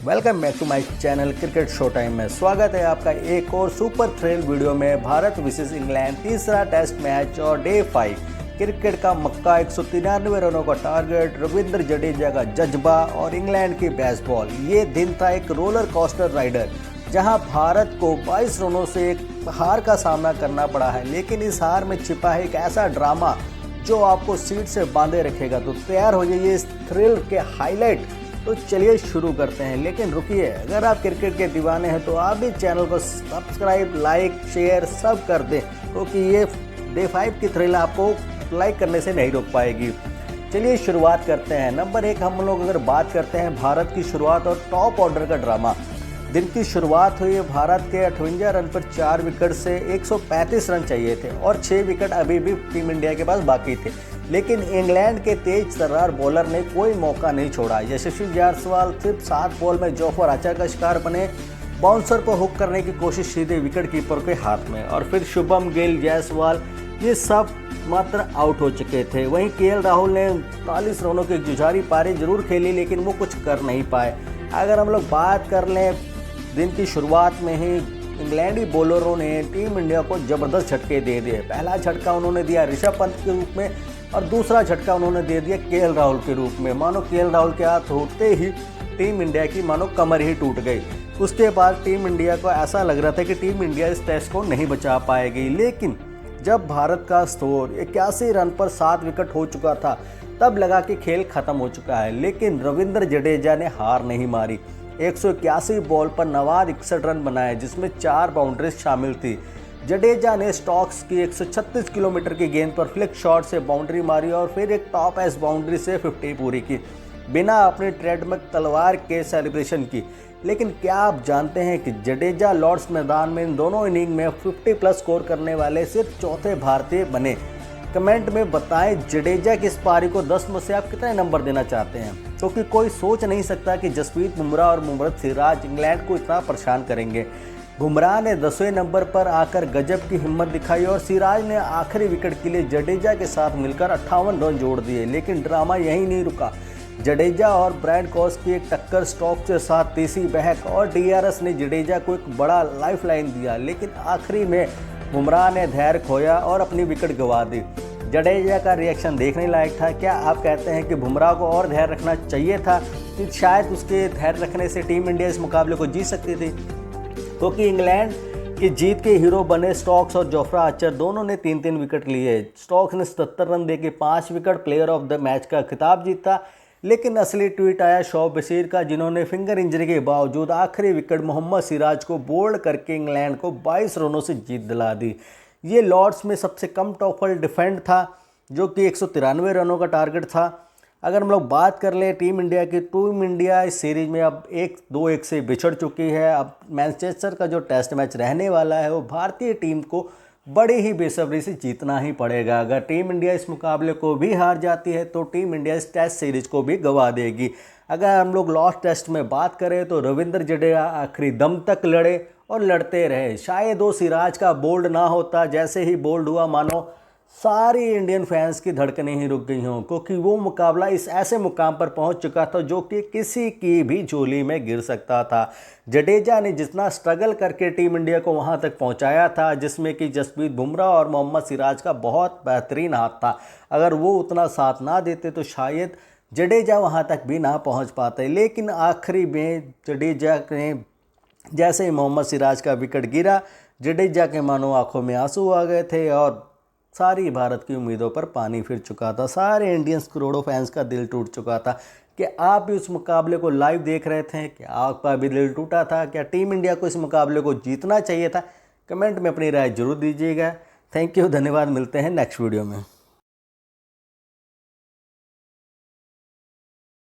Welcome back to my channel cricket show time में स्वागत है आपका एक और सुपर थ्रिल वीडियो में। भारत वर्सेस इंग्लैंड तीसरा टेस्ट मैच और डे 5 क्रिकेट का मक्का 193 रनों का टारगेट, रविंद्र जडेजा का जज्बा और इंग्लैंड की बेसबॉल। ये दिन था एक रोलर कोस्टर राइडर जहां भारत को 22 रनों से एक हार का सामना करना पड़ा है, लेकिन इस हार में छिपा है एक ऐसा ड्रामा जो आपको सीट से बांधे रखेगा। तो तैयार हो जाइए इस थ्रिल के हाईलाइट। तो चलिए शुरू करते हैं, लेकिन रुकिए, अगर आप क्रिकेट के दीवाने हैं तो आप भी चैनल को सब्सक्राइब, लाइक, शेयर सब कर दें, क्योंकि ये डे 5 की थ्रिल आपको लाइक करने से नहीं रोक पाएगी। चलिए शुरुआत करते हैं। नंबर 1 हम लोग अगर बात करते हैं भारत की शुरुआत और टॉप ऑर्डर का ड्रामा। दिन की शुरुआत हुई भारत के 58 रन पर 4 विकेट से 135 रन चाहिए थे और 6 विकेट अभी भी टीम इंडिया के पास बाकी थे, लेकिन इंग्लैंड के तेज तर्रार बॉलर ने कोई मौका नहीं छोड़ा। यशस्वी जायसवाल सिर्फ 7 बॉल में जोफर आर्चर का शिकार बने। बाउंसर को हुक करने की कोशिश सीधे विकेट कीपर के हाथ में, और फिर शुभम गिल, जायसवाल ये सब मात्र आउट हो चुके थे। वहीं केएल राहुल ने 40 रनों की जुझारी पारी जरूर खेली, लेकिन वो कुछ कर नहीं पाए। अगर हम लोग बात कर लें, दिन की शुरुआत में ही इंग्लैंडी बॉलरों ने टीम इंडिया को ज़बरदस्त झटके दे दिए। पहला झटका उन्होंने दिया ऋषभ पंत के रूप में और दूसरा झटका उन्होंने दे दिया केएल राहुल के रूप में। मानो केएल राहुल के हाथ होते ही टीम इंडिया की मानो कमर ही टूट गई। उसके बाद टीम इंडिया को ऐसा लग रहा था कि टीम इंडिया इस टेस्ट को नहीं बचा पाएगी, लेकिन जब भारत का स्कोर 81 रन पर 7 विकेट हो चुका था, तब लगा कि खेल खत्म हो चुका है। लेकिन रविंद्र जडेजा ने हार नहीं मारी। 181 बॉल पर नवाद 61 रन बनाए, जिसमें 4 बाउंड्रीज शामिल थी। जडेजा ने स्टॉक्स की 136 किलोमीटर की गेंद पर फ्लिक शॉट से बाउंड्री मारी और फिर एक टॉप एज बाउंड्री से 50 पूरी की, बिना अपनी ट्रेडमार्क तलवार के सेलिब्रेशन की। लेकिन क्या आप जानते हैं कि जडेजा लॉर्ड्स मैदान में इन दोनों इनिंग में 50 प्लस स्कोर करने वाले सिर्फ चौथे भारतीय बने? कमेंट में बताएं जडेजा की इस पारी को 10 में से आप कितने नंबर देना चाहते हैं, क्योंकि कोई सोच नहीं सकता कि जसप्रीत बुमराह और मोहम्मद सिराज इंग्लैंड को इतना परेशान करेंगे। बुमराह ने 10वें नंबर पर आकर गजब की हिम्मत दिखाई और सिराज ने आखिरी विकेट के लिए जडेजा के साथ मिलकर 58 रन जोड़ दिए। लेकिन ड्रामा यहीं नहीं रुका। जडेजा और ब्रायन कॉस की एक टक्कर, स्टॉक्स के साथ तीसरी बहक और डीआरएस ने जडेजा को एक बड़ा लाइफलाइन दिया, लेकिन आखिरी में बुमराह ने धैर्य खोया और अपनी विकेट गंवा दी। जडेजा का रिएक्शन देखने लायक था। क्या आप कहते हैं कि बुमराह को और धैर्य रखना चाहिए था? कि शायद उसके धैर्य रखने से टीम इंडिया इस मुकाबले को जीत सकती थी, क्योंकि इंग्लैंड की जीत के हीरो बने स्टॉक्स और जोफ्रा आर्चर, दोनों ने 3-3 विकेट लिए। स्टॉक्स ने 77 रन देके 5 wicket player of the match का खिताब जीता। लेकिन असली ट्वीट आया शोएब बशीर का, जिन्होंने फिंगर इंजरी के बावजूद आखिरी विकेट मोहम्मद सिराज को बोल्ड करके इंग्लैंड को 22 रनों से जीत दिला दी। ये लॉर्ड्स में सबसे कम टोटल डिफेंड था, जो कि 193 रनों का टारगेट था। अगर हम लोग बात कर ले टीम इंडिया की, टीम इंडिया इस सीरीज में अब 1-2-1 से बिछड़ चुकी है। अब मैनचेस्टर का जो टेस्ट मैच रहने वाला है वो भारतीय टीम को बड़ी ही बेसब्री से जीतना ही पड़ेगा। अगर टीम इंडिया इस मुकाबले को भी हार जाती है तो टीम इंडिया इस टेस्ट सीरीज को भी गंवा देगी। अगर हम लोग लास्ट टेस्ट में बात करें तो रविंद्र जडेजा आखिरी दम तक लड़े और लड़ते रहे। शायद वो सिराज का बोल्ड ना होता, जैसे ही बोल्ड हुआ मानो सारी इंडियन फैंस की धड़कनें ही रुक गई हों, क्योंकि वो मुकाबला इस ऐसे मुकाम पर पहुंच चुका था जो कि किसी की भी झोली में गिर सकता था। जडेजा ने जितना स्ट्रगल करके टीम इंडिया को वहां तक पहुंचाया था, जिसमें कि जसप्रीत बुमराह और मोहम्मद सिराज का बहुत बेहतरीन हाथ था, अगर वो उतना साथ ना देते तो शायद जडेजा वहां तक भी ना पहुँच पाते। लेकिन आखिरी में जडेजा ने जैसे ही मोहम्मद सिराज का विकेट गिरा, जडेजा के मानो आंखों में आंसू आ गए थे और सारी भारत की उम्मीदों पर पानी फिर चुका था। सारे इंडियंस करोड़ों फैंस का दिल टूट चुका था। कि आप भी उस मुकाबले को लाइव देख रहे थे, क्या आपका भी दिल टूटा था? क्या टीम इंडिया को इस मुकाबले को जीतना चाहिए था? कमेंट में अपनी राय जरूर दीजिएगा। थैंक यू, धन्यवाद। मिलते हैं नेक्स्ट वीडियो में।